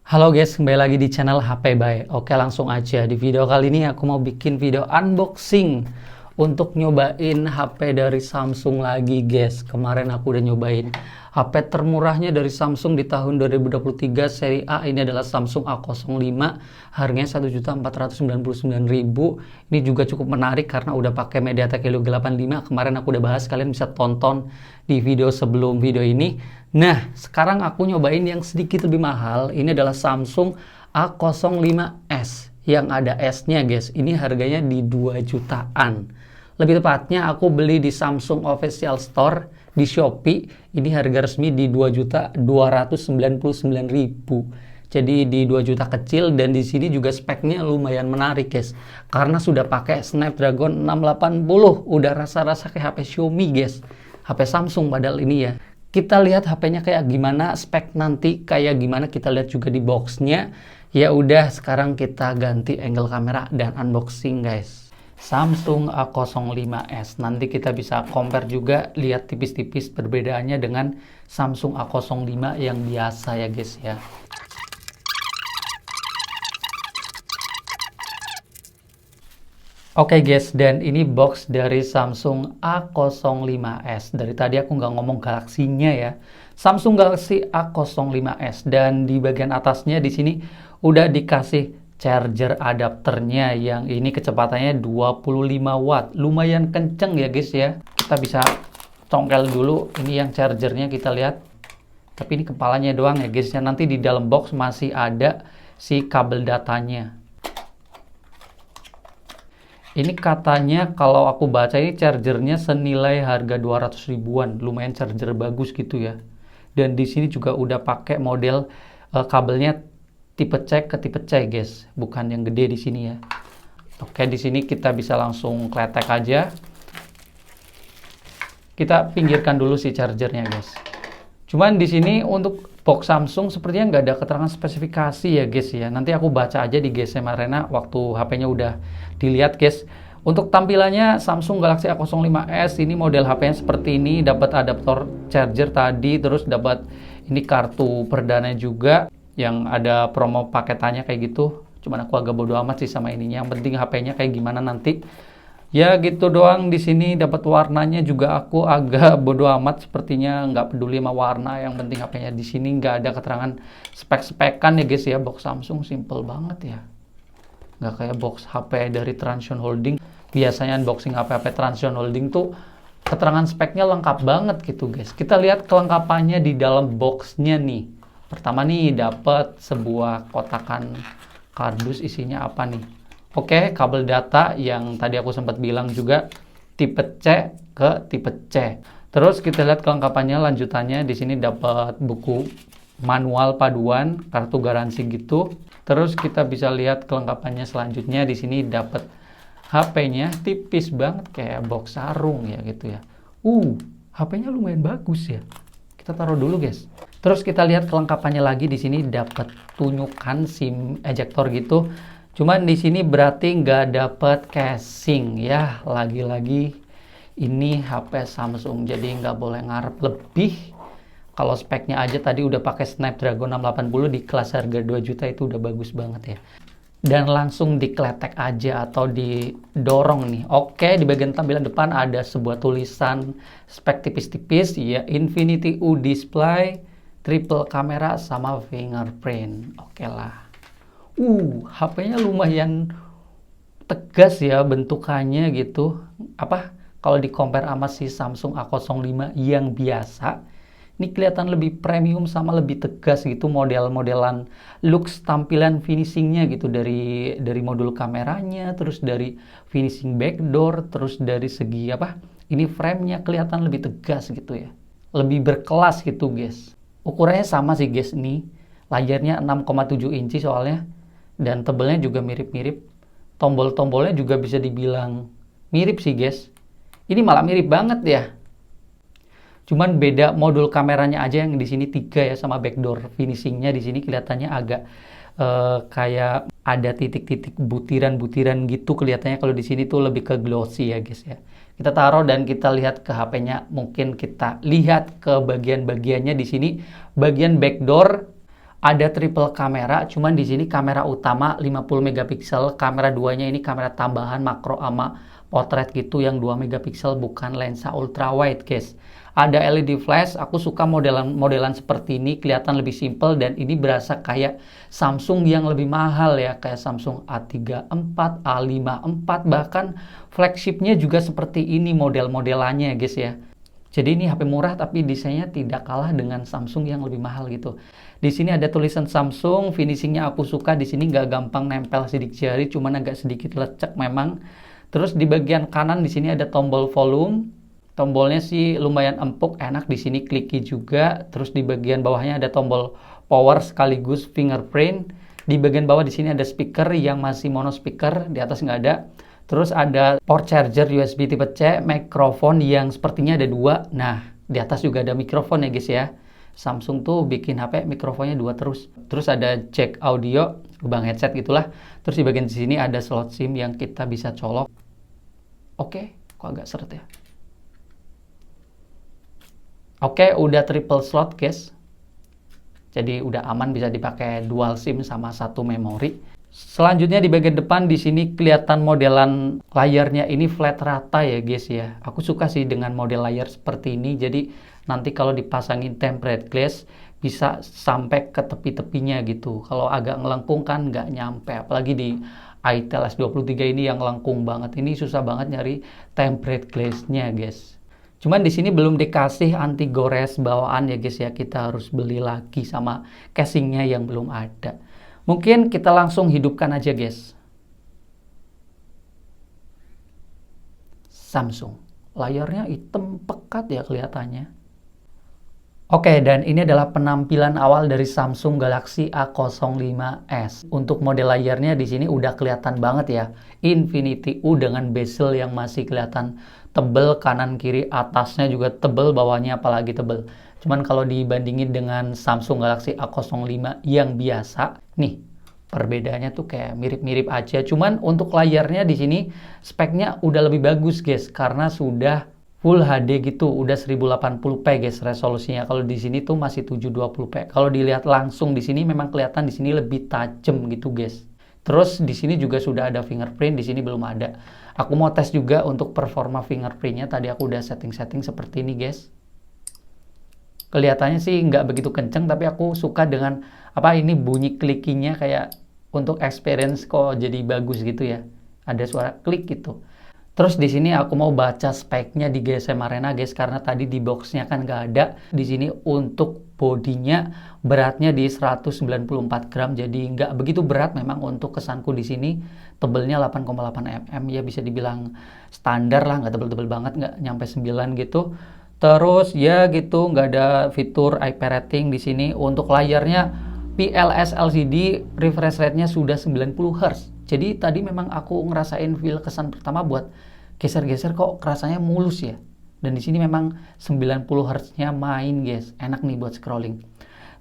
Halo guys, kembali lagi di channel HP Bay. Oke, langsung aja. Di video kali ini aku mau bikin video unboxing untuk nyobain HP dari Samsung lagi guys. Kemarin aku udah nyobain HP termurahnya dari Samsung di tahun 2023 seri A. Ini adalah Samsung A05. Harganya 1.499.000. Ini juga cukup menarik karena udah pakai MediaTek Helio G85. Kemarin aku udah bahas, kalian bisa tonton di video sebelum video ini. Nah, sekarang aku nyobain yang sedikit lebih mahal. Ini adalah Samsung A05s yang ada S-nya guys. Ini harganya di 2 jutaan. Lebih tepatnya aku beli di Samsung Official Store di Shopee. Ini harga resmi di 2.299.000. Jadi di 2 juta kecil, dan di sini juga speknya lumayan menarik guys. Karena sudah pakai Snapdragon 680. Udah rasa-rasa kayak HP Xiaomi guys. HP Samsung padahal ini ya. Kita lihat HP-nya kayak gimana, spek nanti kayak gimana, kita lihat juga di box-nya. Ya udah, sekarang kita ganti angle kamera dan unboxing guys. Samsung A05s. Nanti kita bisa compare juga, lihat tipis-tipis perbedaannya dengan Samsung A05 yang biasa ya guys ya. Oke guys, dan ini box dari Samsung A05s. Dari tadi aku nggak ngomong galaksinya ya. Samsung Galaxy A05s, dan di bagian atasnya di sini udah dikasih charger adapternya yang ini kecepatannya 25 watt. Lumayan kenceng ya guys ya. Kita bisa congkel dulu, ini yang chargernya kita lihat. Tapi ini kepalanya doang ya guys ya. Nanti di dalam box masih ada si kabel datanya. Ini katanya kalau aku baca ini chargernya senilai harga 200 ribuan. Lumayan charger bagus gitu ya. Dan di sini juga udah pakai model kabelnya tipe C ke tipe C guys. Bukan yang gede di sini ya. Oke, di sini kita bisa langsung kletek aja. Kita pinggirkan dulu si chargernya guys. Cuman di sini untuk box Samsung sepertinya nggak ada keterangan spesifikasi ya guys ya. Nanti aku baca aja di GSM Arena waktu HP-nya udah dilihat guys. Untuk tampilannya Samsung Galaxy A05s ini model HP-nya seperti ini, dapat adaptor charger tadi, terus dapat ini kartu perdana juga yang ada promo paketannya kayak gitu. Cuman aku agak bodo amat sih sama ininya. Yang penting HP-nya kayak gimana nanti. Ya gitu doang. Di sini dapat warnanya juga aku agak bodo amat, sepertinya nggak peduli sama warna. Yang penting HP-nya di sini nggak ada keterangan spek-spekan ya guys ya. Box Samsung simple banget ya. Nggak kayak box HP dari Transsion Holding. Biasanya unboxing HP-HP Transsion Holding tuh keterangan speknya lengkap banget gitu guys. Kita lihat kelengkapannya di dalam boxnya nih. Pertama nih dapat sebuah kotakan kardus, isinya apa nih? Oke, kabel data yang tadi aku sempat bilang juga tipe C ke tipe C. Terus kita lihat kelengkapannya lanjutannya, di sini dapat buku manual paduan, kartu garansi gitu. Terus kita bisa lihat kelengkapannya selanjutnya, di sini dapat HP-nya tipis banget kayak box sarung ya gitu ya. HP-nya lumayan bagus ya. Kita taruh dulu guys. Terus kita lihat kelengkapannya lagi, di sini dapat tunjukan SIM ejector gitu. Cuman di sini berarti nggak dapat casing ya. Lagi-lagi ini HP Samsung, jadi nggak boleh ngarep lebih. Kalau speknya aja tadi udah pakai Snapdragon 680 di kelas harga 2 juta itu udah bagus banget ya. Dan langsung dikletek aja atau didorong nih. Oke, di bagian tampilan depan ada sebuah tulisan spek tipis-tipis ya, Infinity U display, triple kamera sama fingerprint. Oke lah. HP-nya lumayan tegas ya bentukannya gitu. Kalau di compare sama si Samsung A05 yang biasa, ini kelihatan lebih premium sama lebih tegas gitu, model-modelan looks tampilan finishingnya gitu, dari modul kameranya, terus dari finishing backdoor, terus dari segi ini framenya kelihatan lebih tegas gitu ya. Lebih berkelas gitu guys. Ukurannya sama sih guys, ini layarnya 6,7 inci soalnya. Dan tebelnya juga mirip-mirip. Tombol-tombolnya juga bisa dibilang mirip sih guys. Ini malah mirip banget ya. Cuman beda modul kameranya aja, yang di sini 3 ya, sama backdoor finishingnya di sini kelihatannya agak kayak ada titik-titik butiran-butiran gitu kelihatannya. Kalau di sini tuh lebih ke glossy ya guys ya. Kita taruh dan kita lihat ke HP-nya. Mungkin kita lihat ke bagian-bagiannya di sini. Bagian backdoor Ada triple kamera, cuman di sini kamera utama 50 megapiksel, kamera duanya ini kamera tambahan makro ama potret gitu yang 2 megapiksel, bukan lensa ultra wide, guys. Ada LED flash, aku suka modelan seperti ini, kelihatan lebih simple dan ini berasa kayak Samsung yang lebih mahal ya, kayak Samsung A34, A54, bahkan flagshipnya juga seperti ini model-modelannya, guys ya. Jadi ini HP murah tapi desainnya tidak kalah dengan Samsung yang lebih mahal gitu. Di sini ada tulisan Samsung, finishingnya aku suka. Di sini nggak gampang nempel sidik jari, cuman agak sedikit lecek memang. Terus di bagian kanan di sini ada tombol volume. Tombolnya sih lumayan empuk, enak di sini, clicky juga. Terus di bagian bawahnya ada tombol power sekaligus fingerprint. Di bagian bawah di sini ada speaker yang masih mono speaker, di atas nggak ada. Terus ada port charger USB tipe C, mikrofon yang sepertinya ada dua. Nah, di atas juga ada mikrofon ya guys ya. Samsung tuh bikin HP mikrofonnya dua terus. Terus ada jack audio, lubang headset gitulah. Terus di bagian sini ada slot SIM yang kita bisa colok. Oke, kok agak seret ya. Oke, udah triple slot guys. Jadi udah aman, bisa dipakai dual SIM sama satu memori. Selanjutnya di bagian depan di sini kelihatan modelan layarnya ini flat rata ya guys ya. Aku suka sih dengan model layar seperti ini. Jadi nanti kalau dipasangin tempered glass bisa sampai ke tepi-tepinya gitu. Kalau agak ngelengkung kan nggak nyampe. Apalagi di itel S23 ini yang lengkung banget. Ini susah banget nyari tempered glass-nya guys. Cuman di sini belum dikasih anti gores bawaan ya guys ya. Kita harus beli lagi sama casingnya yang belum ada. Mungkin kita langsung hidupkan aja guys. Samsung. Layarnya hitam pekat ya kelihatannya. Oke, dan ini adalah penampilan awal dari Samsung Galaxy A05s. Untuk model layarnya di sini udah kelihatan banget ya. Infinity U dengan bezel yang masih kelihatan tebel, kanan kiri atasnya juga tebel, bawahnya apalagi tebel. Cuman kalau dibandingin dengan Samsung Galaxy A05 yang biasa, nih perbedaannya tuh kayak mirip-mirip aja. Cuman untuk layarnya di sini speknya udah lebih bagus guys, karena sudah Full HD gitu, udah 1080p guys resolusinya. Kalau di sini tuh masih 720p. Kalau dilihat langsung di sini memang kelihatan di sini lebih tajam gitu guys. Terus di sini juga sudah ada fingerprint, di sini belum ada. Aku mau tes juga untuk performa fingerprintnya. Tadi aku udah setting-setting seperti ini guys. Kelihatannya sih nggak begitu kenceng, tapi aku suka dengan ini bunyi klikinya, kayak untuk experience kok jadi bagus gitu ya. Ada suara klik gitu. Terus di sini aku mau baca speknya di GSM Arena guys, karena tadi di boxnya kan nggak ada. Di sini untuk bodinya beratnya di 194 gram, jadi nggak begitu berat memang untuk kesanku di sini. Tebelnya 8,8 mm ya, bisa dibilang standar lah, nggak tebel-tebel banget, nggak nyampe 9 gitu. Terus ya gitu, nggak ada fitur IP rating di sini. Untuk layarnya PLS LCD, refresh rate-nya sudah 90 Hz. Jadi tadi memang aku ngerasain feel kesan pertama buat geser-geser kok rasanya mulus ya. Dan di sini memang 90 Hz-nya main guys. Enak nih buat scrolling.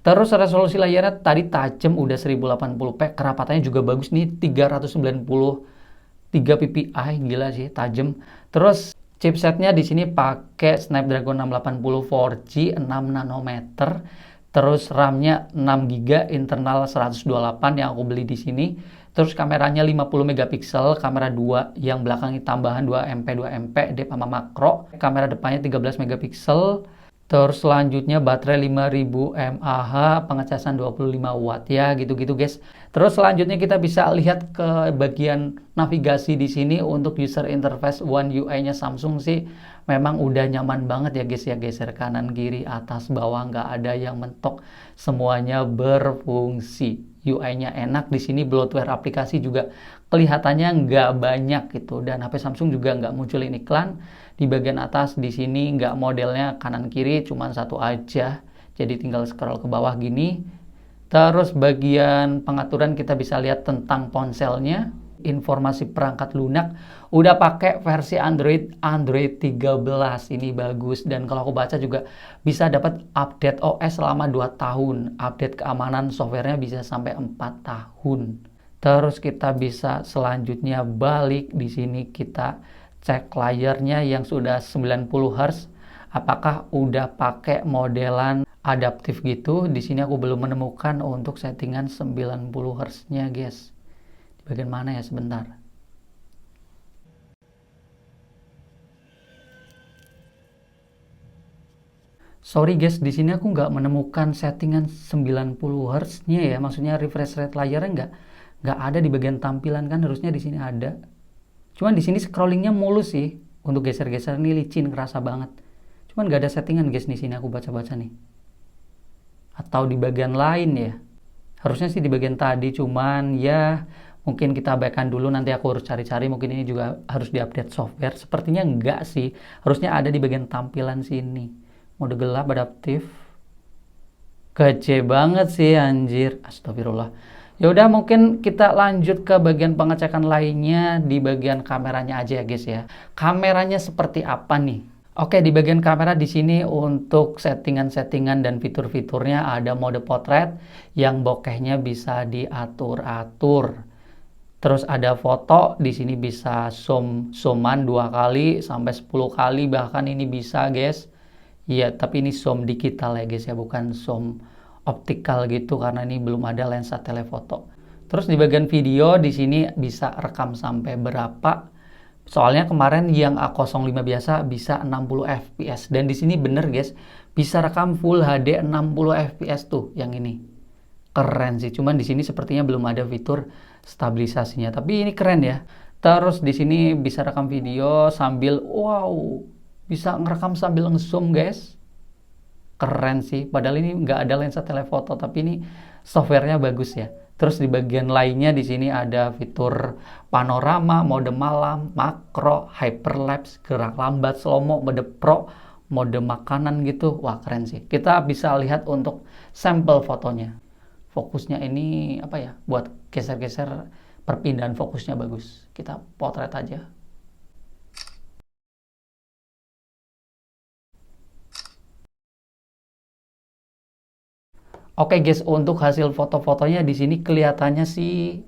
Terus resolusi layarnya tadi tajam udah 1080p, kerapatannya juga bagus nih 393 ppi, gila sih tajam. Terus chipsetnya di sini pakai Snapdragon 680 4G 6 nanometer. Terus RAM-nya 6GB, internal 128 yang aku beli di sini. Terus kameranya 50 megapiksel, kamera 2 yang belakangnya tambahan 2MP, 2MP, dep sama makro. Kamera depannya 13 megapiksel. Terus selanjutnya baterai 5000 mAh, pengecasan 25 watt ya, gitu-gitu guys. Terus selanjutnya kita bisa lihat ke bagian navigasi di sini. Untuk user interface One UI-nya Samsung sih memang udah nyaman banget ya guys ya, geser kanan kiri atas bawah nggak ada yang mentok, semuanya berfungsi. UI-nya enak, di sini bloatware aplikasi juga kelihatannya nggak banyak gitu, dan HP Samsung juga nggak munculin iklan. Di bagian atas di sini nggak modelnya kanan kiri, cuma satu aja, jadi tinggal scroll ke bawah gini. Terus bagian pengaturan kita bisa lihat tentang ponselnya, informasi perangkat lunak, udah pakai versi Android 13, ini bagus. Dan kalau aku baca juga bisa dapat update OS selama 2 tahun, update keamanan softwarenya bisa sampai 4 tahun. Terus kita bisa selanjutnya balik di sini, kita cek layarnya yang sudah 90 Hz, apakah udah pakai modelan adaptif gitu. Di sini aku belum menemukan untuk settingan 90 Hz-nya, guys. Di bagian mana ya, sebentar. Sorry guys, di sini aku nggak menemukan settingan 90 Hz-nya ya. Maksudnya refresh rate layarnya nggak ada di bagian tampilan, kan harusnya di sini ada. Cuman di sini scrollingnya mulus sih. Untuk geser-geser ini licin, kerasa banget. Cuman nggak ada settingan guys di sini, aku baca-baca nih. Atau di bagian lain ya. Harusnya sih di bagian tadi, cuman ya mungkin kita abaikan dulu, nanti aku harus cari-cari. Mungkin ini juga harus diupdate software. Sepertinya enggak sih. Harusnya ada di bagian tampilan sini. Mode gelap adaptif. Kece banget sih anjir. Astagfirullah. Ya udah, mungkin kita lanjut ke bagian pengecekan lainnya di bagian kameranya aja ya guys ya. Kameranya seperti apa nih? Oke, di bagian kamera di sini untuk settingan-settingan dan fitur-fiturnya ada mode potret yang bokehnya bisa diatur-atur. Terus ada foto, di sini bisa zooman 2 kali sampai 10 kali bahkan ini bisa, guys. Ya, tapi ini zoom digital ya guys ya, bukan zoom optikal gitu karena ini belum ada lensa telefoto. Terus di bagian video di sini bisa rekam sampai berapa? Soalnya kemarin yang A05 biasa bisa 60 fps dan di sini bener guys, bisa rekam full HD 60 fps tuh yang ini. Keren sih, cuman di sini sepertinya belum ada fitur stabilisasinya, tapi ini keren ya. Terus di sini bisa rekam video sambil bisa ngerekam sambil nge-zoom guys. Keren sih, padahal ini nggak ada lensa telefoto, tapi ini softwarenya bagus ya. Terus di bagian lainnya di sini ada fitur panorama, mode malam, makro, hyperlapse, gerak lambat, slow-mo, mode pro, mode makanan gitu. Wah keren sih. Kita bisa lihat untuk sampel fotonya. Fokusnya ini apa ya? Buat geser-geser perpindahan fokusnya bagus. Kita potret aja. Oke guys, untuk hasil foto-fotonya di sini kelihatannya sih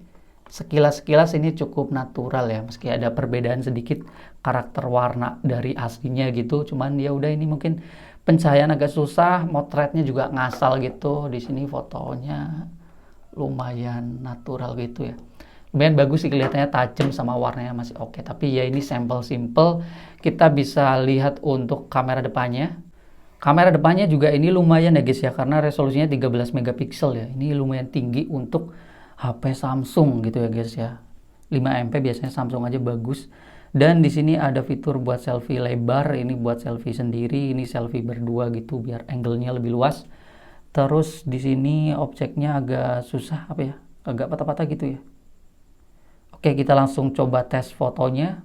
sekilas-sekilas ini cukup natural ya, meski ada perbedaan sedikit karakter warna dari aslinya gitu. Cuman ya udah, ini mungkin pencahayaan agak susah, motretnya juga ngasal gitu. Di sini fotonya lumayan natural gitu ya. Lumayan bagus sih kelihatannya, tajam sama warnanya masih oke. Tapi ya ini sampel simple. Kita bisa lihat untuk kamera depannya. Kamera depannya juga ini lumayan ya guys ya, karena resolusinya 13 megapiksel ya. Ini lumayan tinggi untuk HP Samsung gitu ya guys ya. 5MP biasanya Samsung aja bagus. Dan di sini ada fitur buat selfie lebar, ini buat selfie sendiri, ini selfie berdua gitu biar angle-nya lebih luas. Terus di sini objeknya agak susah apa ya? Agak patah-patah gitu ya. Oke, kita langsung coba tes fotonya.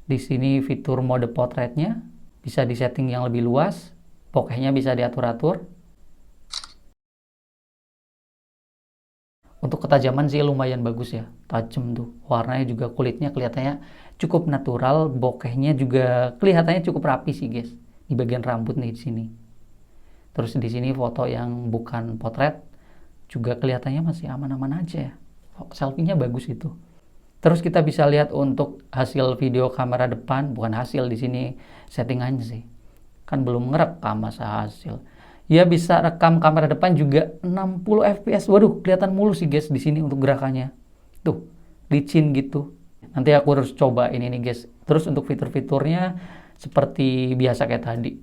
Di sini fitur mode potretnya bisa disetting yang lebih luas, bokehnya bisa diatur-atur. Untuk ketajaman sih lumayan bagus ya, tajam tuh. Warnanya juga, kulitnya kelihatannya cukup natural, bokehnya juga kelihatannya cukup rapi sih guys. Di bagian rambut nih di sini. Terus di sini foto yang bukan potret juga kelihatannya masih aman-aman aja ya. Selfie-nya bagus itu. Terus kita bisa lihat untuk hasil video kamera depan, bukan hasil di sini settingannya sih. Kan belum ngerekam masa hasil. Ya bisa rekam kamera depan juga 60 fps. Waduh, kelihatan mulus sih guys di sini untuk gerakannya. Tuh, licin gitu. Nanti aku harus coba ini nih guys. Terus untuk fitur-fiturnya seperti biasa kayak tadi.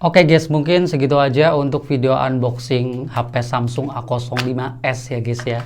Oke guys, mungkin segitu aja untuk video unboxing HP Samsung A05s ya guys ya.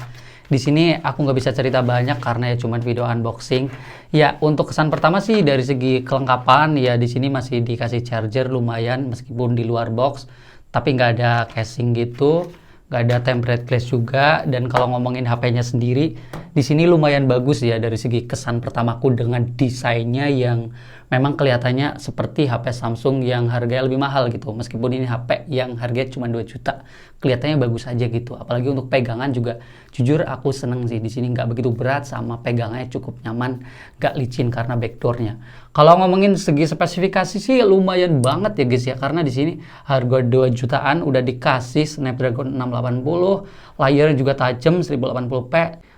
Di sini aku nggak bisa cerita banyak karena ya cuman video unboxing. Ya untuk kesan pertama sih dari segi kelengkapan ya di sini masih dikasih charger lumayan meskipun di luar box, tapi nggak ada casing gitu, nggak ada tempered glass juga. Dan kalau ngomongin HP-nya sendiri, di sini lumayan bagus ya dari segi kesan pertamaku dengan desainnya yang memang kelihatannya seperti HP Samsung yang harganya lebih mahal gitu. Meskipun ini HP yang harganya cuma 2 juta, kelihatannya bagus aja gitu. Apalagi untuk pegangan juga, jujur aku seneng sih di sini nggak begitu berat sama pegangannya cukup nyaman, nggak licin karena backdoornya. Kalau ngomongin segi spesifikasi sih lumayan banget ya guys ya, karena di sini harga 2 jutaan udah dikasih Snapdragon 680, layarnya juga tajam 1080p,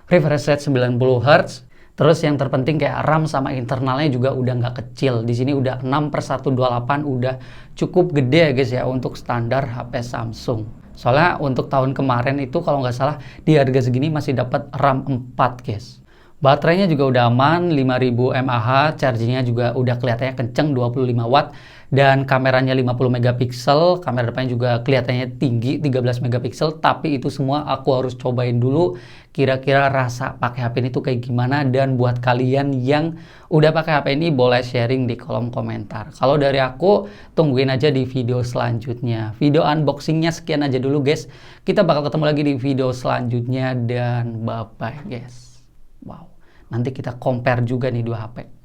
refresh rate 90 Hz. Terus yang terpenting kayak RAM sama internalnya juga udah nggak kecil. Di sini udah 6/128, udah cukup gede ya guys ya untuk standar HP Samsung. Soalnya untuk tahun kemarin itu kalau nggak salah di harga segini masih dapat RAM 4 guys. Baterainya juga udah aman, 5000 mAh, chargingnya juga udah kelihatannya kenceng 25 watt, dan kameranya 50 megapiksel, kamera depannya juga kelihatannya tinggi 13 megapiksel, tapi itu semua aku harus cobain dulu kira-kira rasa pakai HP ini tuh kayak gimana. Dan buat kalian yang udah pakai HP ini boleh sharing di kolom komentar. Kalau dari aku tungguin aja di video selanjutnya. Video unboxingnya sekian aja dulu guys. Kita bakal ketemu lagi di video selanjutnya dan bye bye guys. Wow. Nanti kita compare juga nih dua HP.